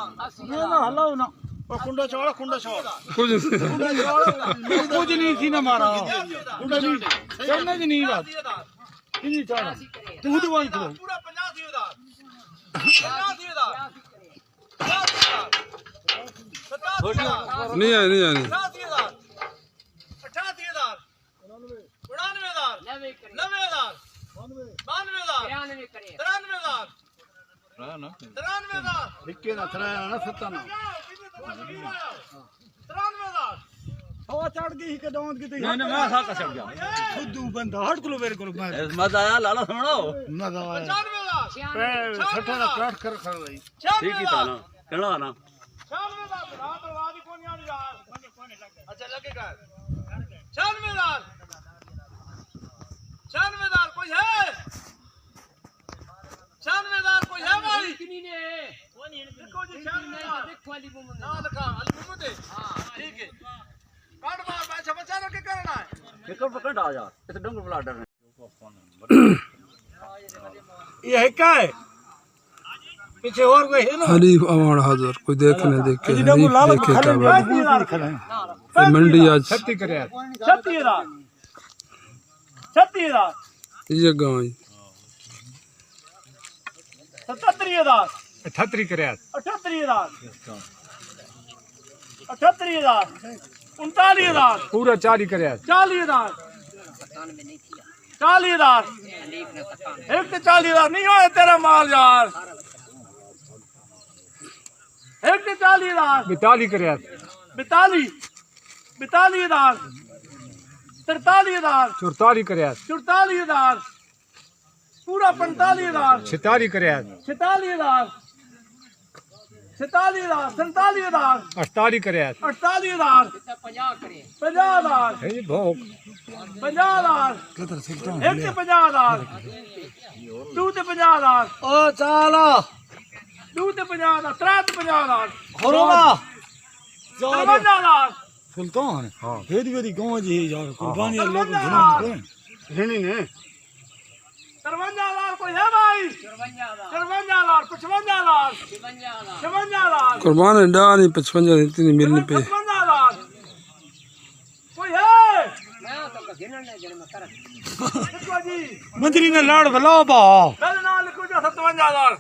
ना हलाओ ना कुंडा छोड़ कुछ नहीं थी ना मारा कुंडा नहीं चलने की नहीं बात नहीं छोड़ा तू तो वहीं खड़ो पूरा 50 दियोदार 50 दियोदार नहीं है 50 दियोदार 60 दियोदार 99 90,000 लिखे ना ना सत्ता ना हवा चढ़ गई के दांत की नहीं मैं खा का चढ़ गया खुद बंदा हट को मेरे को मजा आया लाला समझो मजा आया 95,000 छठे ना काट कर खा रही ठीक ही था ना कहना ना 96,000 रात बर्बादी कौन यानी यार अच्छा लगेगा 96,000 कोई है 96,000 कोई है भाई किनी ने देखो जी 96,000 देखो वाली मोहम्मद ना लगा अली मोहम्मद हां ठीक है काट मार भाई बचा लो के करना है एक पकड़ आ जा इस डंगर बुला डर ये है क्या है पीछे और कोई है ना हरीफ अवान हाजिर कोई देखने देखे देखे मंडी आज 36 करे 36,000 ये गांव 77,000 38 करे 78,000 39,000 पूरा 40 करे 40,000 40,000 एक तो 40,000 नहीं होए तेरा माल यार एक तो 40,000 42 करे 42,000 43,000 44 करे 44,000 पूरा 45,000 46 करे 46,000 47,000 47,000 48 करे 48,000 50,000 है ये भोग 50,000 एक ते 50,000 दू ते 50,000 ओ चाला दू ते 50,000 त्रै ते 50,000 होरोगा 53,000 सुल्तान हां वेरी गांव जी यार कुर्बानी लोग घिनी ने 53,000 कोई है भाई 53,000 55,000 56,000 कुर्बान डानी 55 इतनी मिलने पे 55,000 कोई है मंत्री ने लाड़ भला बा कल ना लिखो 57,000